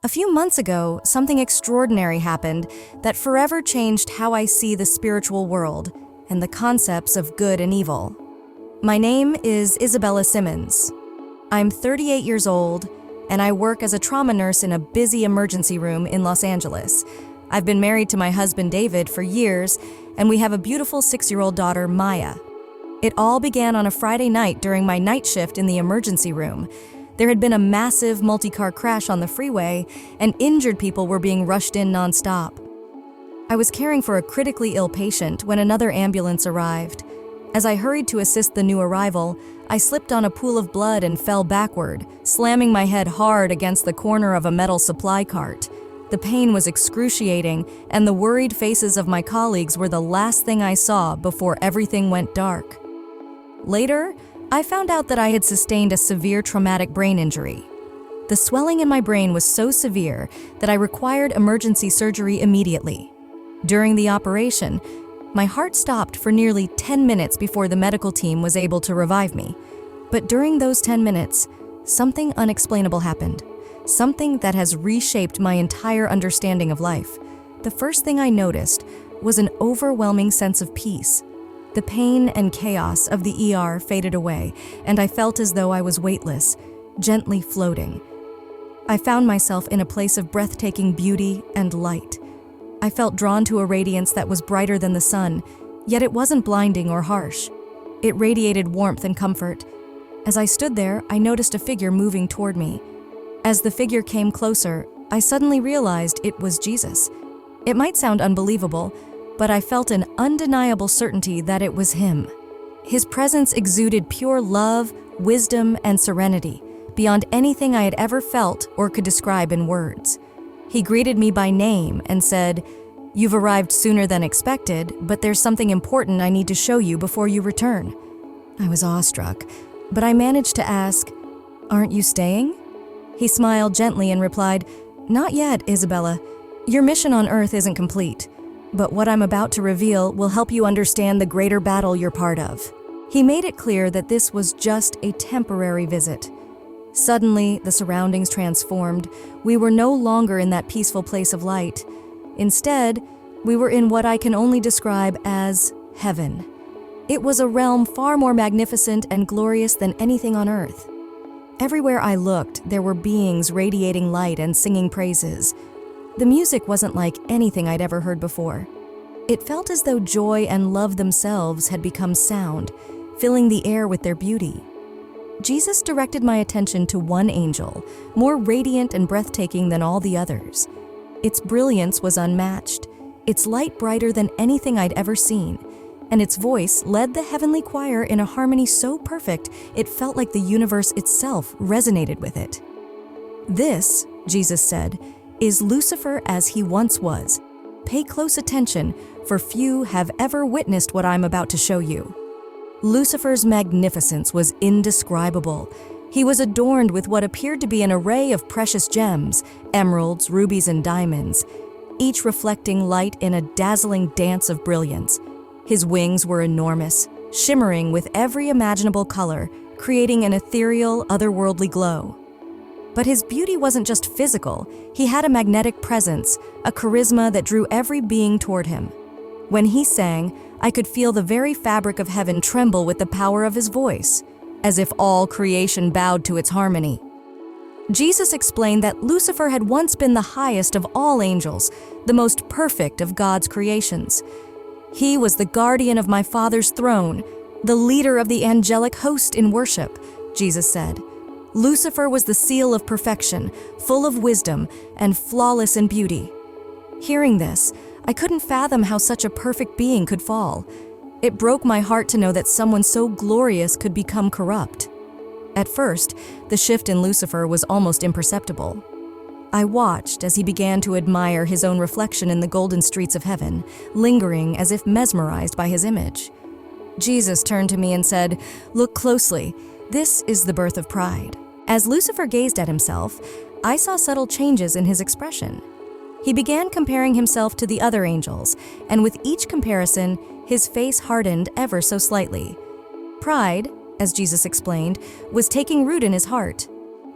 A few months ago, something extraordinary happened that forever changed how I see the spiritual world and the concepts of good and evil. My name is Isabella Simmons. I'm 38 years old, and I work as a trauma nurse in a busy emergency room in Los Angeles. I've been married to my husband David for years, and we have a beautiful 6-year-old daughter, Maya. It all began on a Friday night during my night shift in the emergency room. There had been a massive multi-car crash on the freeway, and injured people were being rushed in nonstop. I was caring for a critically ill patient when another ambulance arrived. As I hurried to assist the new arrival, I slipped on a pool of blood and fell backward, slamming my head hard against the corner of a metal supply cart. The pain was excruciating, and the worried faces of my colleagues were the last thing I saw before everything went dark. Later, I found out that I had sustained a severe traumatic brain injury. The swelling in my brain was so severe that I required emergency surgery immediately. During the operation, my heart stopped for nearly 10 minutes before the medical team was able to revive me. But during those 10 minutes, something unexplainable happened. Something that has reshaped my entire understanding of life. The first thing I noticed was an overwhelming sense of peace. The pain and chaos of the ER faded away, and I felt as though I was weightless, gently floating. I found myself in a place of breathtaking beauty and light. I felt drawn to a radiance that was brighter than the sun, yet it wasn't blinding or harsh. It radiated warmth and comfort. As I stood there, I noticed a figure moving toward me. As the figure came closer, I suddenly realized it was Jesus. It might sound unbelievable, but I felt an undeniable certainty that it was him. His presence exuded pure love, wisdom, and serenity, beyond anything I had ever felt or could describe in words. He greeted me by name and said, "You've arrived sooner than expected, but there's something important I need to show you before you return." I was awestruck, but I managed to ask, "Aren't you staying?" He smiled gently and replied, "Not yet, Isabella. Your mission on Earth isn't complete. But what I'm about to reveal will help you understand the greater battle you're part of." He made it clear that this was just a temporary visit. Suddenly, the surroundings transformed. We were no longer in that peaceful place of light. Instead, we were in what I can only describe as heaven. It was a realm far more magnificent and glorious than anything on Earth. Everywhere I looked, there were beings radiating light and singing praises. The music wasn't like anything I'd ever heard before. It felt as though joy and love themselves had become sound, filling the air with their beauty. Jesus directed my attention to one angel, more radiant and breathtaking than all the others. Its brilliance was unmatched, its light brighter than anything I'd ever seen, and its voice led the heavenly choir in a harmony so perfect it felt like the universe itself resonated with it. "This," Jesus said, "is Lucifer as he once was. Pay close attention, for few have ever witnessed what I'm about to show you." Lucifer's magnificence was indescribable. He was adorned with what appeared to be an array of precious gems, emeralds, rubies, and diamonds, each reflecting light in a dazzling dance of brilliance. His wings were enormous, shimmering with every imaginable color, creating an ethereal, otherworldly glow. But his beauty wasn't just physical. He had a magnetic presence, a charisma that drew every being toward him. When he sang, I could feel the very fabric of heaven tremble with the power of his voice, as if all creation bowed to its harmony. Jesus explained that Lucifer had once been the highest of all angels, the most perfect of God's creations. He was the guardian of my Father's throne, the leader of the angelic host in worship, Jesus said. Lucifer was the seal of perfection, full of wisdom and flawless in beauty. Hearing this, I couldn't fathom how such a perfect being could fall. It broke my heart to know that someone so glorious could become corrupt. At first, the shift in Lucifer was almost imperceptible. I watched as he began to admire his own reflection in the golden streets of heaven, lingering as if mesmerized by his image. Jesus turned to me and said, "Look closely. This is the birth of pride." As Lucifer gazed at himself, I saw subtle changes in his expression. He began comparing himself to the other angels, and with each comparison, his face hardened ever so slightly. Pride, as Jesus explained, was taking root in his heart.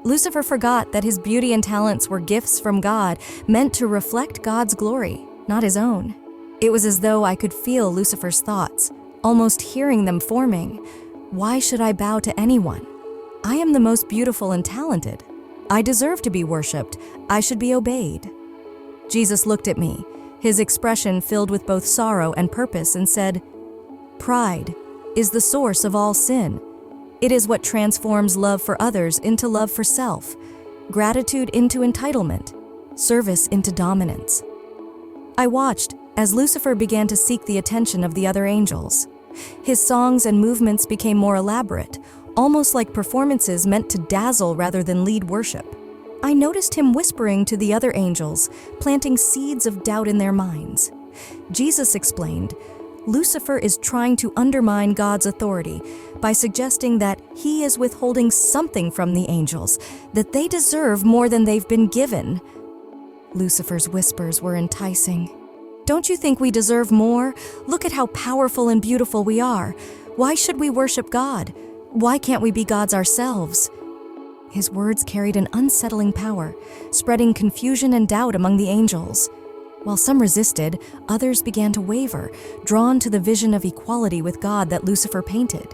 Lucifer forgot that his beauty and talents were gifts from God, meant to reflect God's glory, not his own. It was as though I could feel Lucifer's thoughts, almost hearing them forming. Why should I bow to anyone? I am the most beautiful and talented. I deserve to be worshipped. I should be obeyed. Jesus looked at me, his expression filled with both sorrow and purpose, and said, "Pride is the source of all sin. It is what transforms love for others into love for self, gratitude into entitlement, service into dominance." I watched as Lucifer began to seek the attention of the other angels. His songs and movements became more elaborate, almost like performances meant to dazzle rather than lead worship. I noticed him whispering to the other angels, planting seeds of doubt in their minds. Jesus explained, Lucifer is trying to undermine God's authority by suggesting that he is withholding something from the angels, that they deserve more than they've been given. Lucifer's whispers were enticing. "Don't you think we deserve more? Look at how powerful and beautiful we are. Why should we worship God? Why can't we be gods ourselves?" His words carried an unsettling power, spreading confusion and doubt among the angels. While some resisted, others began to waver, drawn to the vision of equality with God that Lucifer painted.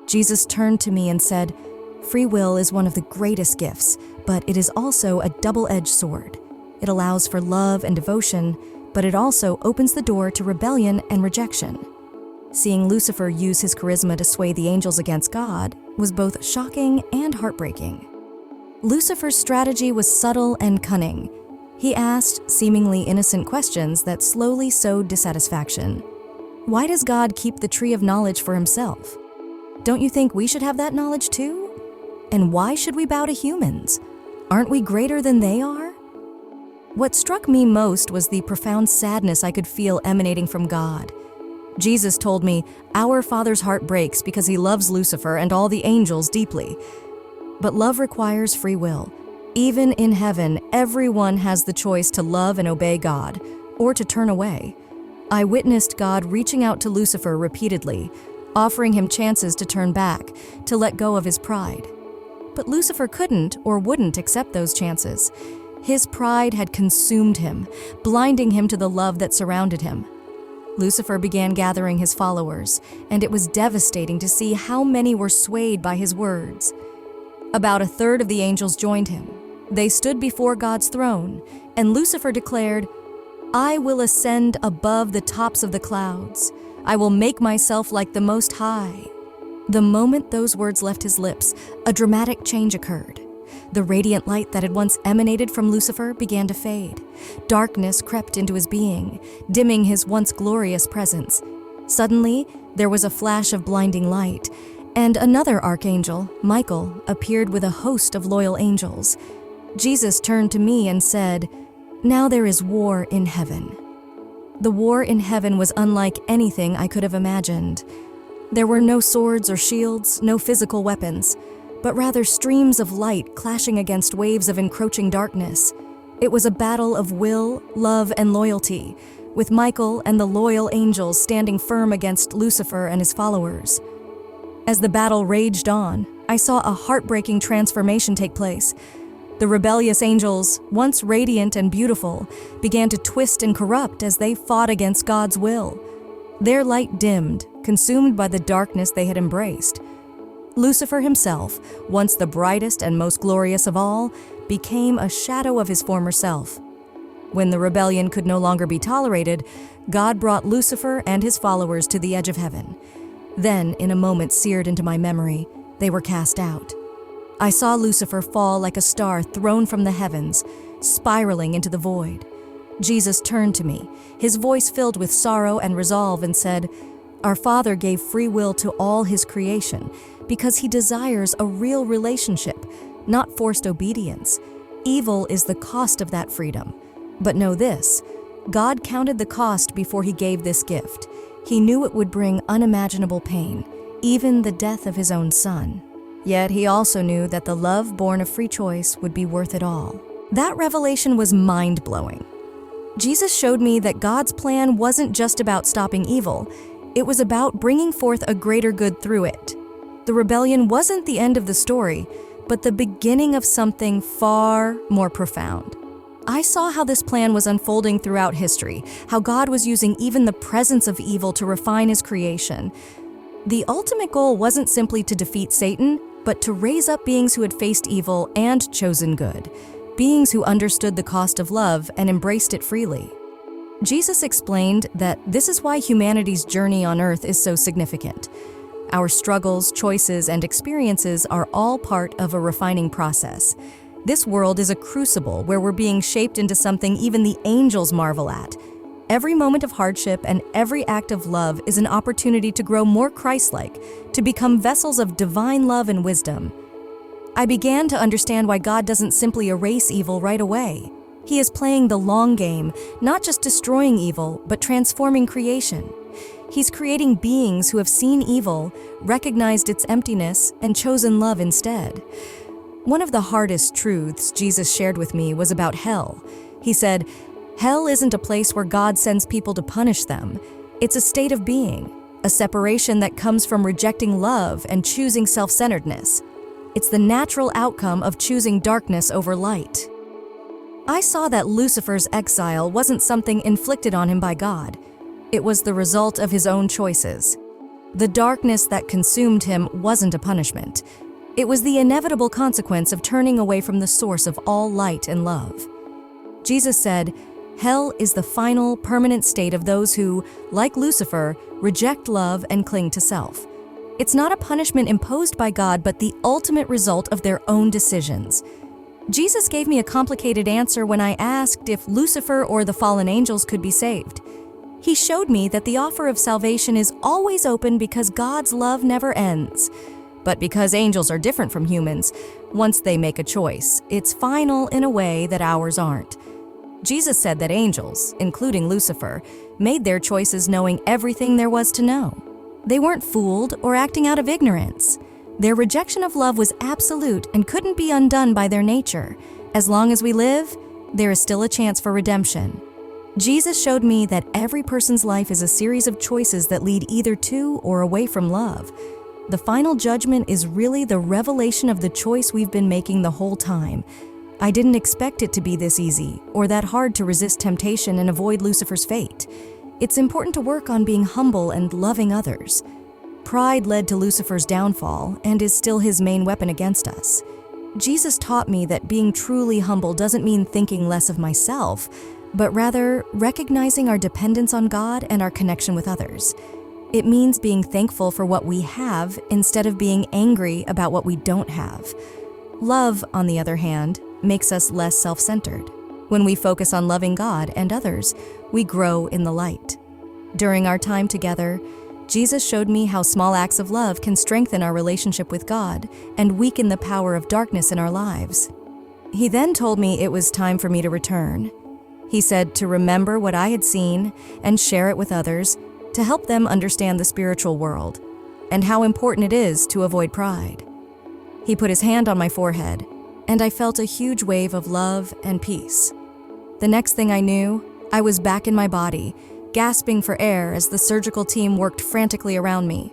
Jesus turned to me and said, "Free will is one of the greatest gifts, but it is also a double-edged sword. It allows for love and devotion, but it also opens the door to rebellion and rejection." Seeing Lucifer use his charisma to sway the angels against God was both shocking and heartbreaking. Lucifer's strategy was subtle and cunning. He asked seemingly innocent questions that slowly sowed dissatisfaction. Why does God keep the tree of knowledge for himself? Don't you think we should have that knowledge too? And why should we bow to humans? Aren't we greater than they are? What struck me most was the profound sadness I could feel emanating from God. Jesus told me, "Our Father's heart breaks because he loves Lucifer and all the angels deeply." But love requires free will. Even in heaven, everyone has the choice to love and obey God, or to turn away. I witnessed God reaching out to Lucifer repeatedly, offering him chances to turn back, to let go of his pride. But Lucifer couldn't or wouldn't accept those chances. His pride had consumed him, blinding him to the love that surrounded him. Lucifer began gathering his followers, and it was devastating to see how many were swayed by his words. About a third of the angels joined him. They stood before God's throne, and Lucifer declared, "I will ascend above the tops of the clouds. I will make myself like the Most High." The moment those words left his lips, a dramatic change occurred. The radiant light that had once emanated from Lucifer began to fade. Darkness crept into his being, dimming his once glorious presence. Suddenly, there was a flash of blinding light, and another archangel, Michael, appeared with a host of loyal angels. Jesus turned to me and said, "Now there is war in heaven." The war in heaven was unlike anything I could have imagined. There were no swords or shields, no physical weapons, but rather streams of light clashing against waves of encroaching darkness. It was a battle of will, love, and loyalty, with Michael and the loyal angels standing firm against Lucifer and his followers. As the battle raged on, I saw a heartbreaking transformation take place. The rebellious angels, once radiant and beautiful, began to twist and corrupt as they fought against God's will. Their light dimmed, consumed by the darkness they had embraced. Lucifer himself, once the brightest and most glorious of all, became a shadow of his former self. When the rebellion could no longer be tolerated, God brought Lucifer and his followers to the edge of heaven. Then, in a moment seared into my memory, they were cast out. I saw Lucifer fall like a star thrown from the heavens, spiraling into the void. Jesus turned to me, his voice filled with sorrow and resolve, and said, "Our Father gave free will to all his creation because he desires a real relationship, not forced obedience. Evil is the cost of that freedom. But know this, God counted the cost before he gave this gift. He knew it would bring unimaginable pain, even the death of his own son. Yet he also knew that the love born of free choice would be worth it all." That revelation was mind-blowing. Jesus showed me that God's plan wasn't just about stopping evil. It was about bringing forth a greater good through it. The rebellion wasn't the end of the story, but the beginning of something far more profound. I saw how this plan was unfolding throughout history, how God was using even the presence of evil to refine his creation. The ultimate goal wasn't simply to defeat Satan, but to raise up beings who had faced evil and chosen good, beings who understood the cost of love and embraced it freely. Jesus explained that this is why humanity's journey on earth is so significant. Our struggles, choices, and experiences are all part of a refining process. This world is a crucible where we're being shaped into something even the angels marvel at. Every moment of hardship and every act of love is an opportunity to grow more Christ-like, to become vessels of divine love and wisdom. I began to understand why God doesn't simply erase evil right away. He is playing the long game, not just destroying evil, but transforming creation. He's creating beings who have seen evil, recognized its emptiness, and chosen love instead. One of the hardest truths Jesus shared with me was about hell. He said, "Hell isn't a place where God sends people to punish them. It's a state of being, a separation that comes from rejecting love and choosing self-centeredness. It's the natural outcome of choosing darkness over light." I saw that Lucifer's exile wasn't something inflicted on him by God. It was the result of his own choices. The darkness that consumed him wasn't a punishment. It was the inevitable consequence of turning away from the source of all light and love. Jesus said, "Hell is the final, permanent state of those who, like Lucifer, reject love and cling to self." It's not a punishment imposed by God, but the ultimate result of their own decisions. Jesus gave me a complicated answer when I asked if Lucifer or the fallen angels could be saved. He showed me that the offer of salvation is always open because God's love never ends. But because angels are different from humans, once they make a choice, it's final in a way that ours aren't. Jesus said that angels, including Lucifer, made their choices knowing everything there was to know. They weren't fooled or acting out of ignorance. Their rejection of love was absolute and couldn't be undone by their nature. As long as we live, there is still a chance for redemption. Jesus showed me that every person's life is a series of choices that lead either to or away from love. The final judgment is really the revelation of the choice we've been making the whole time. I didn't expect it to be this easy or that hard to resist temptation and avoid Lucifer's fate. It's important to work on being humble and loving others. Pride led to Lucifer's downfall and is still his main weapon against us. Jesus taught me that being truly humble doesn't mean thinking less of myself, but rather recognizing our dependence on God and our connection with others. It means being thankful for what we have instead of being angry about what we don't have. Love, on the other hand, makes us less self-centered. When we focus on loving God and others, we grow in the light. During our time together, Jesus showed me how small acts of love can strengthen our relationship with God and weaken the power of darkness in our lives. He then told me it was time for me to return. He said to remember what I had seen and share it with others to help them understand the spiritual world and how important it is to avoid pride. He put his hand on my forehead, and I felt a huge wave of love and peace. The next thing I knew, I was back in my body, gasping for air as the surgical team worked frantically around me.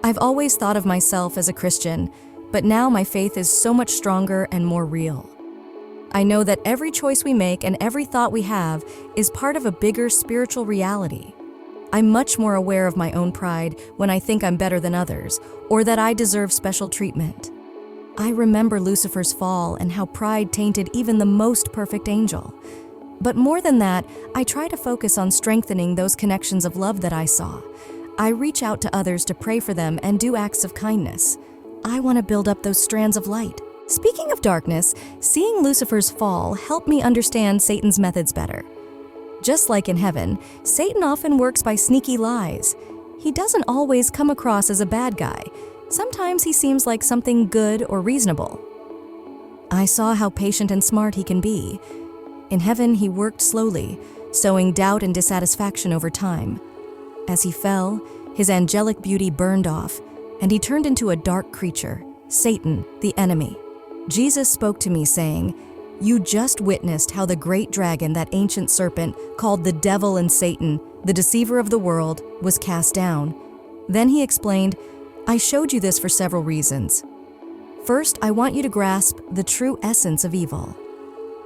I've always thought of myself as a Christian, but now my faith is so much stronger and more real. I know that every choice we make and every thought we have is part of a bigger spiritual reality. I'm much more aware of my own pride when I think I'm better than others, or that I deserve special treatment. I remember Lucifer's fall and how pride tainted even the most perfect angel. But more than that, I try to focus on strengthening those connections of love that I saw. I reach out to others to pray for them and do acts of kindness. I want to build up those strands of light. Speaking of darkness, seeing Lucifer's fall helped me understand Satan's methods better. Just like in heaven, Satan often works by sneaky lies. He doesn't always come across as a bad guy. Sometimes he seems like something good or reasonable. I saw how patient and smart he can be. In heaven, he worked slowly, sowing doubt and dissatisfaction over time. As he fell, his angelic beauty burned off, and he turned into a dark creature, Satan, the enemy. Jesus spoke to me saying, "You just witnessed how the great dragon, that ancient serpent, called the devil and Satan, the deceiver of the world, was cast down." Then he explained, "I showed you this for several reasons. First, I want you to grasp the true essence of evil.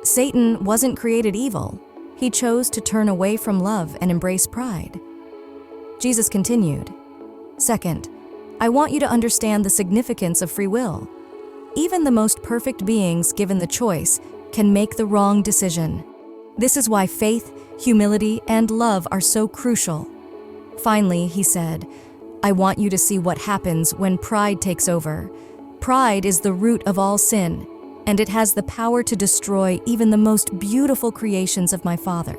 Satan wasn't created evil. He chose to turn away from love and embrace pride. Jesus continued, Second, I want you to understand the significance of free will. Even the most perfect beings, given the choice, can make the wrong decision. This is why faith, humility, and love are so crucial. Finally, he said, I want you to see what happens when pride takes over. Pride is the root of all sin, and it has the power to destroy even the most beautiful creations of my Father.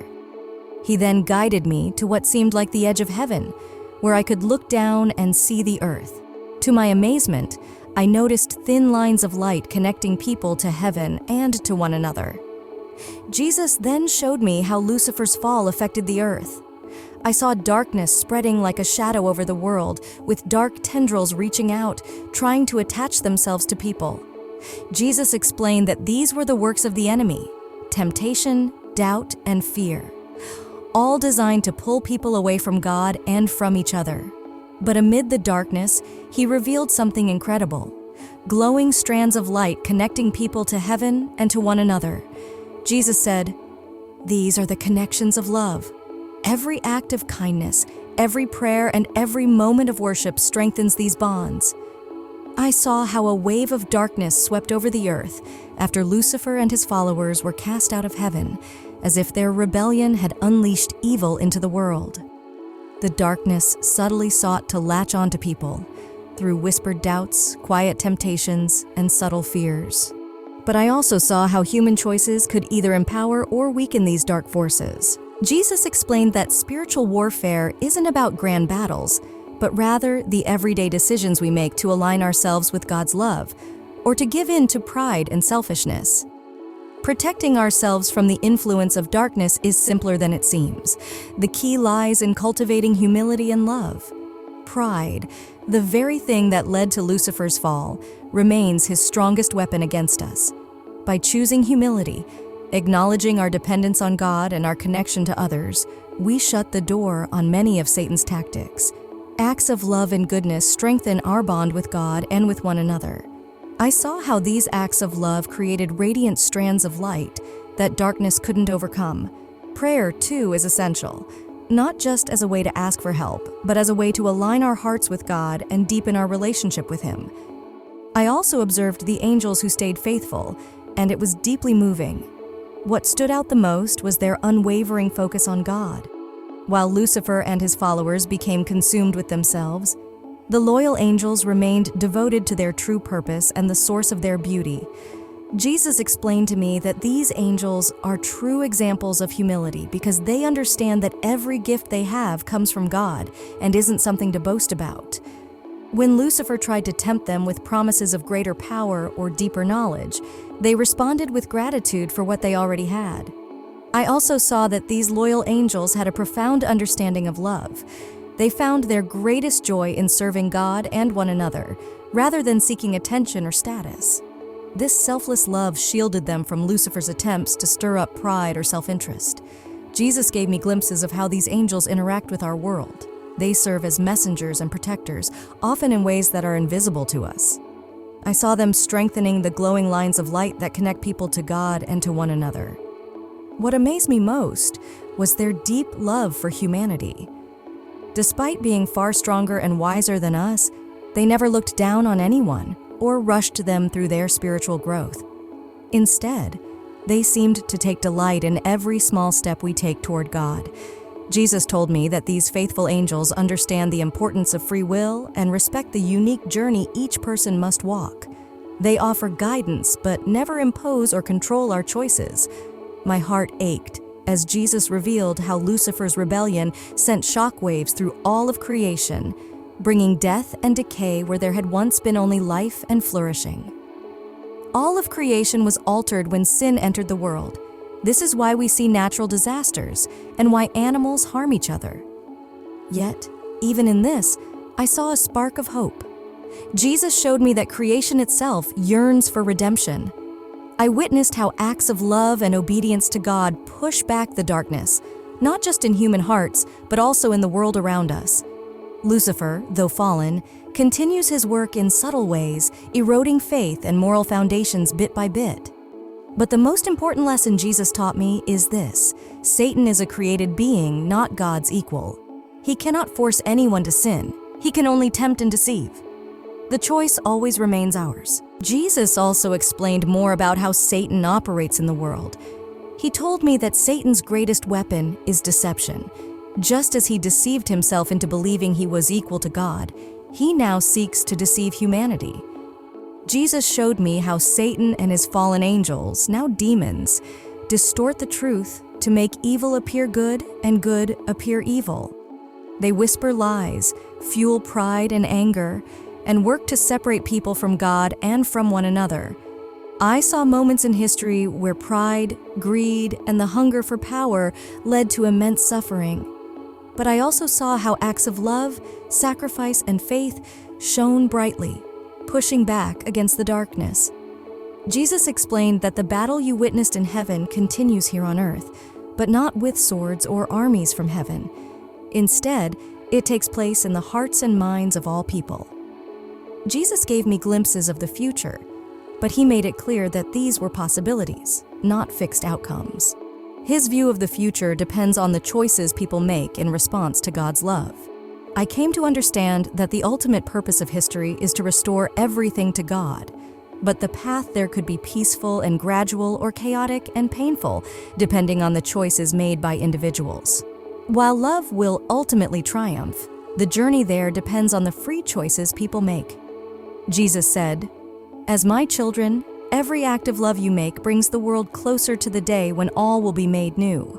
He then guided me to what seemed like the edge of heaven, where I could look down and see the earth. To my amazement, I noticed thin lines of light connecting people to heaven and to one another. Jesus then showed me how Lucifer's fall affected the earth. I saw darkness spreading like a shadow over the world, with dark tendrils reaching out, trying to attach themselves to people. Jesus explained that these were the works of the enemy: temptation, doubt, and fear, all designed to pull people away from God and from each other. But amid the darkness, he revealed something incredible: glowing strands of light connecting people to heaven and to one another. Jesus said, "These are the connections of love. Every act of kindness, every prayer, and every moment of worship strengthens these bonds." I saw how a wave of darkness swept over the earth after Lucifer and his followers were cast out of heaven, as if their rebellion had unleashed evil into the world. The darkness subtly sought to latch onto people through whispered doubts, quiet temptations, and subtle fears. But I also saw how human choices could either empower or weaken these dark forces. Jesus explained that spiritual warfare isn't about grand battles, but rather the everyday decisions we make to align ourselves with God's love, or to give in to pride and selfishness. Protecting ourselves from the influence of darkness is simpler than it seems. The key lies in cultivating humility and love. Pride, the very thing that led to Lucifer's fall, remains his strongest weapon against us. By choosing humility, acknowledging our dependence on God and our connection to others, we shut the door on many of Satan's tactics. Acts of love and goodness strengthen our bond with God and with one another. I saw how these acts of love created radiant strands of light that darkness couldn't overcome. Prayer, too, is essential, not just as a way to ask for help, but as a way to align our hearts with God and deepen our relationship with Him. I also observed the angels who stayed faithful, and it was deeply moving. What stood out the most was their unwavering focus on God. While Lucifer and his followers became consumed with themselves, the loyal angels remained devoted to their true purpose and the source of their beauty. Jesus explained to me that these angels are true examples of humility because they understand that every gift they have comes from God and isn't something to boast about. When Lucifer tried to tempt them with promises of greater power or deeper knowledge, they responded with gratitude for what they already had. I also saw that these loyal angels had a profound understanding of love. They found their greatest joy in serving God and one another, rather than seeking attention or status. This selfless love shielded them from Lucifer's attempts to stir up pride or self-interest. Jesus gave me glimpses of how these angels interact with our world. They serve as messengers and protectors, often in ways that are invisible to us. I saw them strengthening the glowing lines of light that connect people to God and to one another. What amazed me most was their deep love for humanity. Despite being far stronger and wiser than us, they never looked down on anyone or rushed them through their spiritual growth. Instead, they seemed to take delight in every small step we take toward God. Jesus told me that these faithful angels understand the importance of free will and respect the unique journey each person must walk. They offer guidance but never impose or control our choices. My heart ached as Jesus revealed how Lucifer's rebellion sent shockwaves through all of creation, bringing death and decay where there had once been only life and flourishing. All of creation was altered when sin entered the world. This is why we see natural disasters and why animals harm each other. Yet, even in this, I saw a spark of hope. Jesus showed me that creation itself yearns for redemption. I witnessed how acts of love and obedience to God push back the darkness, not just in human hearts, but also in the world around us. Lucifer, though fallen, continues his work in subtle ways, eroding faith and moral foundations bit by bit. But the most important lesson Jesus taught me is this: Satan is a created being, not God's equal. He cannot force anyone to sin. He can only tempt and deceive. The choice always remains ours. Jesus also explained more about how Satan operates in the world. He told me that Satan's greatest weapon is deception. Just as he deceived himself into believing he was equal to God, he now seeks to deceive humanity. Jesus showed me how Satan and his fallen angels, now demons, distort the truth to make evil appear good and good appear evil. They whisper lies, fuel pride and anger, and work to separate people from God and from one another. I saw moments in history where pride, greed, and the hunger for power led to immense suffering. But I also saw how acts of love, sacrifice, and faith shone brightly, pushing back against the darkness. Jesus explained that the battle you witnessed in heaven continues here on earth, but not with swords or armies from heaven. Instead, it takes place in the hearts and minds of all people. Jesus gave me glimpses of the future, but he made it clear that these were possibilities, not fixed outcomes. His view of the future depends on the choices people make in response to God's love. I came to understand that the ultimate purpose of history is to restore everything to God, but the path there could be peaceful and gradual or chaotic and painful, depending on the choices made by individuals. While love will ultimately triumph, the journey there depends on the free choices people make. Jesus said, "As my children, every act of love you make brings the world closer to the day when all will be made new."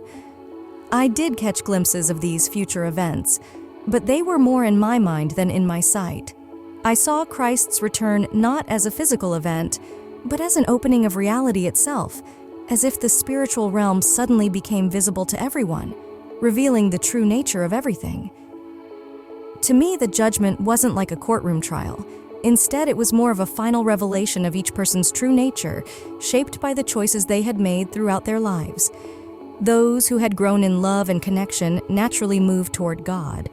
I did catch glimpses of these future events, but they were more in my mind than in my sight. I saw Christ's return not as a physical event, but as an opening of reality itself, as if the spiritual realm suddenly became visible to everyone, revealing the true nature of everything. To me, the judgment wasn't like a courtroom trial. Instead, it was more of a final revelation of each person's true nature, shaped by the choices they had made throughout their lives. Those who had grown in love and connection naturally moved toward God,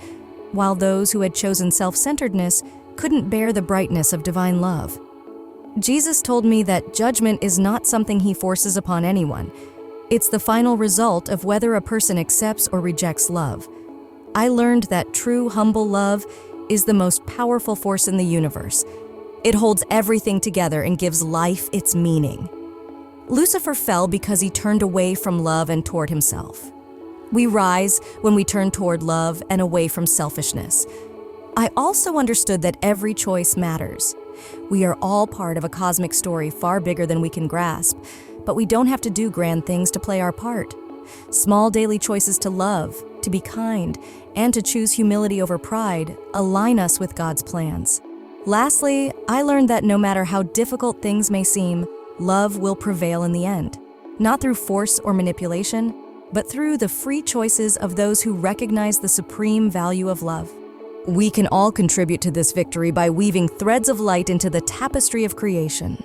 while those who had chosen self-centeredness couldn't bear the brightness of divine love. Jesus told me that judgment is not something he forces upon anyone. It's the final result of whether a person accepts or rejects love. I learned that true, humble love is the most powerful force in the universe. It holds everything together and gives life its meaning. Lucifer fell because he turned away from love and toward himself. We rise when we turn toward love and away from selfishness. I also understood that every choice matters. We are all part of a cosmic story far bigger than we can grasp, but we don't have to do grand things to play our part. Small daily choices to love, to be kind, and to choose humility over pride align us with God's plans. Lastly, I learned that no matter how difficult things may seem, love will prevail in the end. Not through force or manipulation, but through the free choices of those who recognize the supreme value of love. We can all contribute to this victory by weaving threads of light into the tapestry of creation.